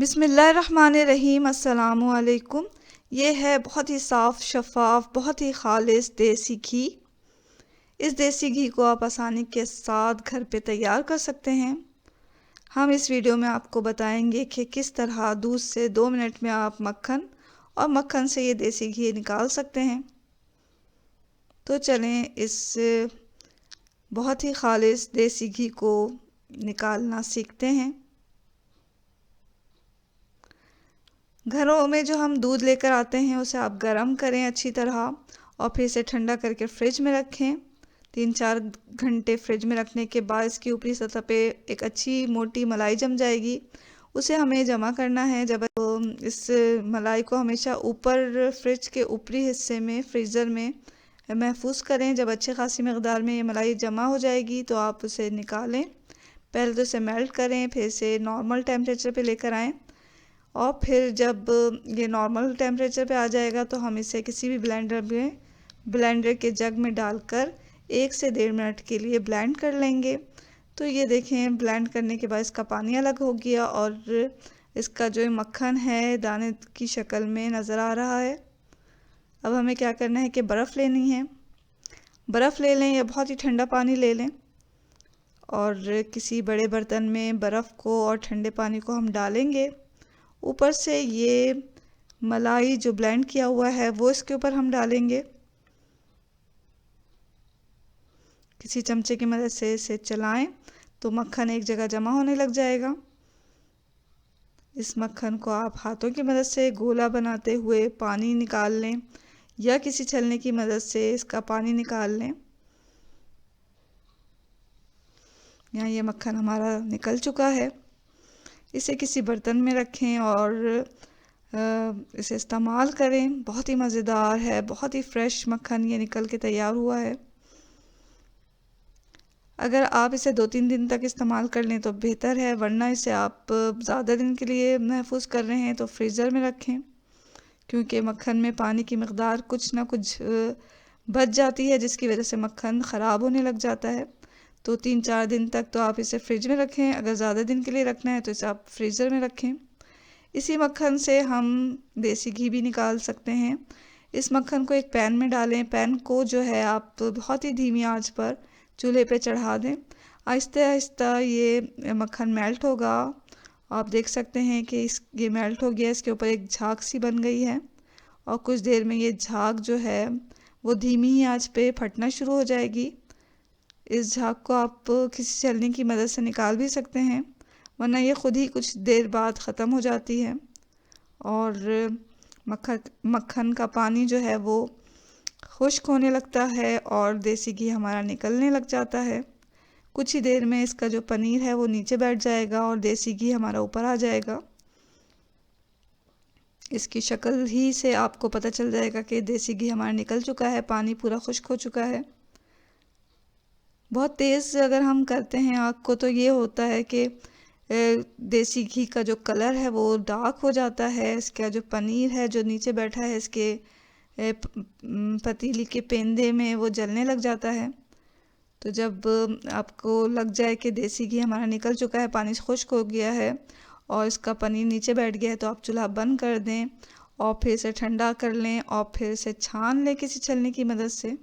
बिस्मिल्लाहिर्रहमानिर्रहीम। अस्सलामुअलैकुम। ये है बहुत ही साफ़ शफ़ाफ़, बहुत ही ख़ालिस देसी घी। इस देसी घी को आप आसानी के साथ घर पे तैयार कर सकते हैं। हम इस वीडियो में आपको बताएंगे कि किस तरह दूध से 2 मिनट में आप मक्खन और मक्खन से ये देसी घी निकाल सकते हैं। तो चलें इस बहुत ही ख़ालिस देसी घी को निकालना सीखते हैं। घरों में जो हम दूध लेकर आते हैं उसे आप गर्म करें अच्छी तरह और फिर इसे ठंडा करके फ्रिज में रखें। 3-4 घंटे फ्रिज में रखने के बाद इसकी ऊपरी सतह पे एक अच्छी मोटी मलाई जम जाएगी। उसे हमें जमा करना है। जब इस मलाई को हमेशा ऊपर फ्रिज के ऊपरी हिस्से में फ्रीज़र में महफूज करें। जब अच्छी खासी मकदार में ये मलाई जमा हो जाएगी तो आप उसे निकालें। पहले तो इसे मेल्ट करें, फिर इसे नॉर्मल टेम्परेचर पे लेकर आएँ और फिर जब ये नॉर्मल टेम्परेचर पे आ जाएगा तो हम इसे किसी भी ब्लेंडर के जग में डालकर 1 से 1.5 मिनट के लिए ब्लेंड कर लेंगे। तो ये देखें, ब्लेंड करने के बाद इसका पानी अलग हो गया और इसका जो मक्खन है दाने की शक्ल में नज़र आ रहा है। अब हमें क्या करना है कि बर्फ़ लेनी है। बर्फ़ ले लें या बहुत ही ठंडा पानी ले लें और किसी बड़े बर्तन में बर्फ़ को और ठंडे पानी को हम डालेंगे। ऊपर से ये मलाई जो ब्लेंड किया हुआ है वो इसके ऊपर हम डालेंगे। किसी चमचे की मदद से इसे चलाएं तो मक्खन एक जगह जमा होने लग जाएगा। इस मक्खन को आप हाथों की मदद से गोला बनाते हुए पानी निकाल लें या किसी छलनी की मदद से इसका पानी निकाल लें। यहाँ ये मक्खन हमारा निकल चुका है। इसे किसी बर्तन में रखें और इसे इस्तेमाल करें। बहुत ही मज़ेदार है, बहुत ही फ्रेश मक्खन ये निकल के तैयार हुआ है। अगर आप इसे 2-3 दिन तक इस्तेमाल कर लें तो बेहतर है, वरना इसे आप ज़्यादा दिन के लिए महफूज कर रहे हैं तो फ्रीज़र में रखें, क्योंकि मक्खन में पानी की मकदार कुछ ना कुछ बच जाती है जिसकी वजह से मक्खन ख़राब होने लग जाता है। तो 3-4 दिन तक तो आप इसे फ्रिज में रखें। अगर ज़्यादा दिन के लिए रखना है तो इसे आप फ्रीज़र में रखें। इसी मक्खन से हम देसी घी भी निकाल सकते हैं। इस मक्खन को एक पैन में डालें। पैन को जो है आप बहुत ही धीमी आंच पर चूल्हे पे चढ़ा दें। आहिस्ता आहिस्ता ये मक्खन मेल्ट होगा। आप देख सकते हैं कि ये मेल्ट हो गया। इसके ऊपर एक झाग सी बन गई है और कुछ देर में ये झाग जो है वो धीमी ही आंच पे फटना शुरू हो जाएगी। इस झाग को आप किसी छलनी की मदद से निकाल भी सकते हैं, वरना ये खुद ही कुछ देर बाद ख़त्म हो जाती है और मक्खन का पानी जो है वो खुश्क होने लगता है और देसी घी हमारा निकलने लग जाता है। कुछ ही देर में इसका जो पनीर है वो नीचे बैठ जाएगा और देसी घी हमारा ऊपर आ जाएगा। इसकी शक्ल ही से आपको पता चल जाएगा कि देसी घी हमारा निकल चुका है, पानी पूरा खुश्क हो चुका है। बहुत तेज़ अगर हम करते हैं आग को तो ये होता है कि देसी घी का जो कलर है वो डार्क हो जाता है। इसका जो पनीर है जो नीचे बैठा है इसके पतीली के पेंदे में वो जलने लग जाता है। तो जब आपको लग जाए कि देसी घी हमारा निकल चुका है, पानी खुश्क हो गया है और इसका पनीर नीचे बैठ गया है, तो आप चूल्हा बंद कर दें और फिर इसे ठंडा कर लें और फिर इसे छान लें किसी छलनी की मदद से।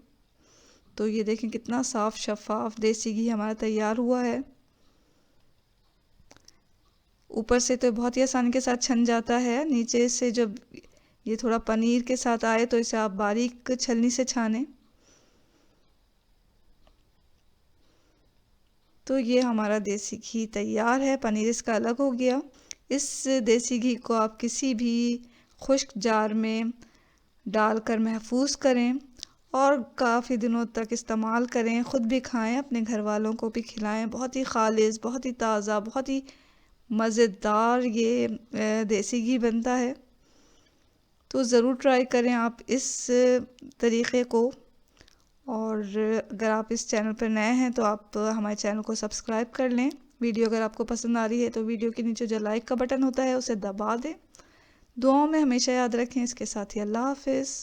तो ये देखें कितना साफ़ शफ़ाफ़ देसी घी हमारा तैयार हुआ है। ऊपर से तो बहुत ही आसानी के साथ छन जाता है। नीचे से जब ये थोड़ा पनीर के साथ आए तो इसे आप बारीक छलनी से छानें। तो ये हमारा देसी घी तैयार है। पनीर इसका अलग हो गया। इस देसी घी को आप किसी भी खुश्क जार में डालकर महफूज करें और काफ़ी दिनों तक इस्तेमाल करें। ख़ुद भी खाएं, अपने घर वालों को भी खिलाएं। बहुत ही ख़ालिस, बहुत ही ताज़ा, बहुत ही मज़ेदार ये देसी घी बनता है। तो ज़रूर ट्राई करें आप इस तरीक़े को। और अगर आप इस चैनल पर नए हैं तो आप हमारे चैनल को सब्सक्राइब कर लें। वीडियो अगर आपको पसंद आ रही है तो वीडियो के नीचे जो लाइक का बटन होता है उसे दबा दें। दुआओं में हमेशा याद रखें। इसके साथ ही अल्लाह हाफ़िज़।